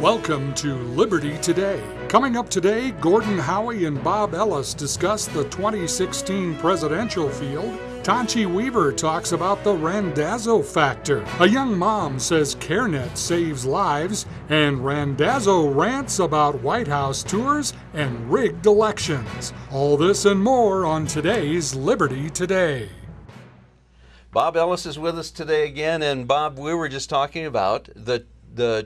Welcome to Liberty Today. Coming up today, Gordon Howie and Bob Ellis discuss the 2016 presidential field. Tonchi Weaver talks about the Randazzo factor. A young mom says CareNet saves lives, and Randazzo rants about White House tours and rigged elections. All this and more on today's Liberty Today. Bob Ellis is with us today again, and Bob, we were just talking about the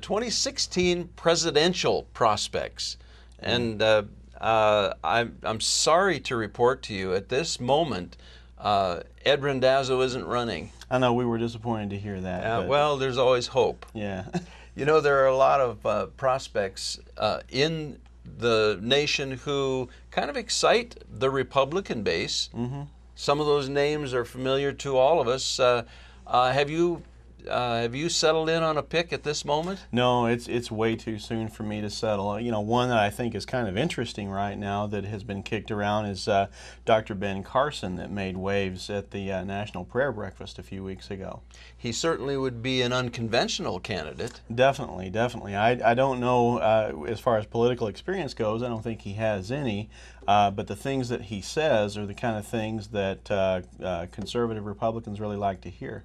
2016 presidential prospects, and I'm sorry to report to you at this moment, Ed Randazzo isn't running. I know, we were disappointed to hear that. Well, there's always hope. Yeah. You know, there are a lot of prospects in the nation who kind of excite the Republican base. Mm-hmm. Some of those names are familiar to all of us. Have you settled in on a pick at this moment? No, it's way too soon for me to settle. You know, one that I think is kind of interesting right now that has been kicked around is Dr. Ben Carson, that made waves at the National Prayer Breakfast a few weeks ago. He certainly would be an unconventional candidate. Definitely. I don't know, as far as political experience goes, I don't think he has any, but the things that he says are the kind of things that conservative Republicans really like to hear.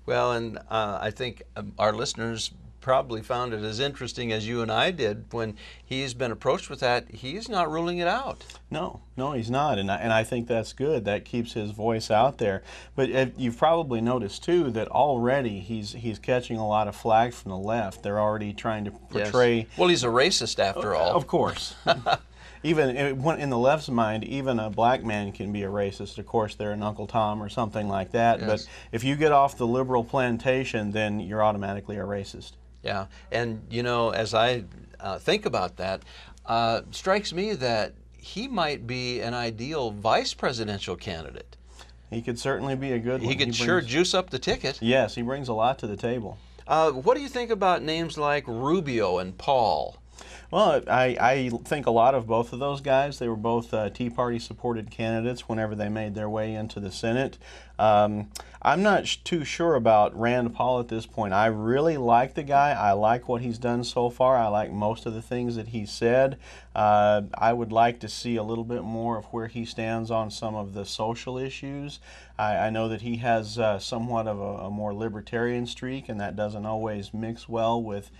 Well, and I think our listeners probably found it as interesting as you and I did when he's been approached with that. He's not ruling it out. No, he's not, and I think that's good. That keeps his voice out there. But you've probably noticed too that already he's catching a lot of flack from the left. They're already trying to portray. Yes. Well, he's a racist after all. Of course. Even in the left's mind, even a black man can be a racist. Of course, they're an Uncle Tom or something like that. Yes. But if you get off the liberal plantation, then you're automatically a racist. Yeah, and you know, as I think about that, strikes me that he might be an ideal vice presidential candidate. He could certainly be a good one. He could sure juice up the ticket. Yes, he brings a lot to the table. What do you think about names like Rubio and Paul? Well, I think a lot of both of those guys. They were both Tea Party supported candidates whenever they made their way into the Senate. I'm not too sure about Rand Paul at this point. I really like the guy. I like what he's done so far. I like most of the things that he said. I would like to see a little bit more of where he stands on some of the social issues. I know that he has somewhat of a more libertarian streak, and that doesn't always mix well with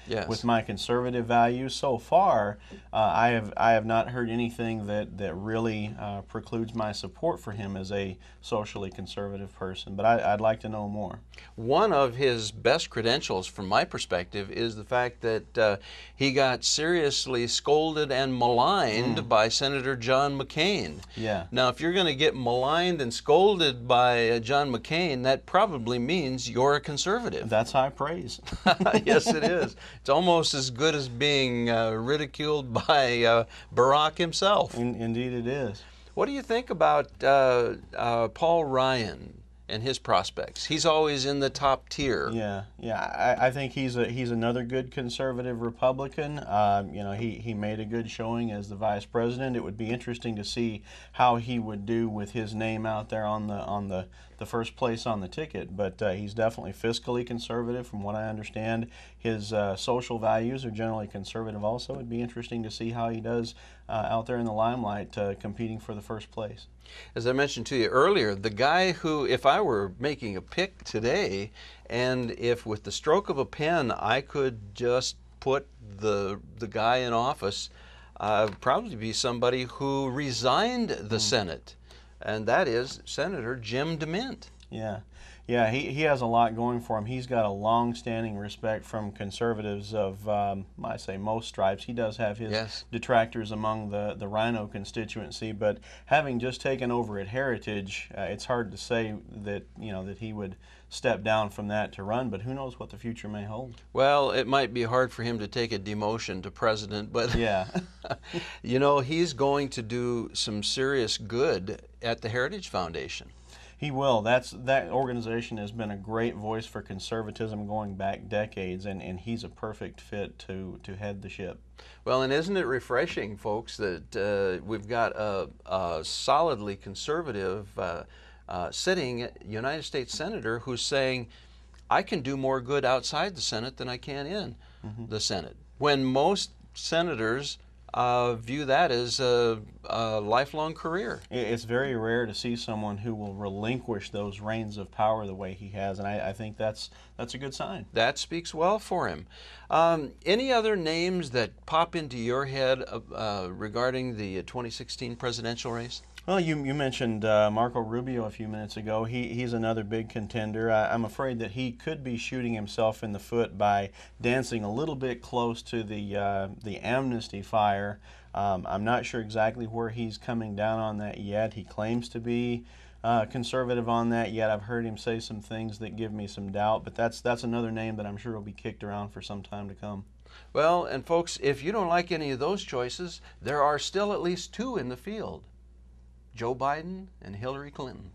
my conservative values. So far, I have not heard anything that really precludes my support for him as a socially conservative person, but I'd like to know more. One of his best credentials, from my perspective, is the fact that he got seriously scolded and maligned by Senator John McCain. Yeah. Now, if you're going to get maligned and scolded by John McCain, that probably means you're a conservative. That's high praise. Yes, it is. It's almost as good as being ridiculed by Barack himself. Indeed it is. What do you think about Paul Ryan and his prospects? He's always in the top tier. Yeah. I think he's another good conservative Republican. You know, he made a good showing as the vice president. It would be interesting to see how he would do with his name out there on the first place on the ticket. But he's definitely fiscally conservative, from what I understand. His social values are generally conservative also. It'd be interesting to see how he does out there in the limelight, competing for the first place. As I mentioned to you earlier, the guy who, if I were making a pick today, and if with the stroke of a pen I could just put the guy in office, probably be somebody who resigned the Senate, and that is Senator Jim DeMint. Yeah, he has a lot going for him. He's got a long-standing respect from conservatives of, I say, most stripes. He does have his detractors among the Rhino constituency, but having just taken over at Heritage, it's hard to say that that he would step down from that to run, but who knows what the future may hold. Well, it might be hard for him to take a demotion to president, but yeah. You know, he's going to do some serious good at the Heritage Foundation. He will. That organization has been a great voice for conservatism going back decades, and he's a perfect fit to head the ship. Well, and isn't it refreshing, folks, that we've got a solidly conservative sitting United States Senator who's saying, I can do more good outside the Senate than I can in the Senate. when most senators view that as a lifelong career. It's very rare to see someone who will relinquish those reins of power the way he has, and I think that's a good sign. That speaks well for him. Any other names that pop into your head regarding the 2016 presidential race? Well, you mentioned Marco Rubio a few minutes ago. He's another big contender. I'm afraid that he could be shooting himself in the foot by dancing a little bit close to the amnesty fire. I'm not sure exactly where he's coming down on that yet. He claims to be conservative on that yet. I've heard him say some things that give me some doubt, but that's another name that I'm sure will be kicked around for some time to come. Well, and folks, if you don't like any of those choices, there are still at least two in the field: Joe Biden and Hillary Clinton.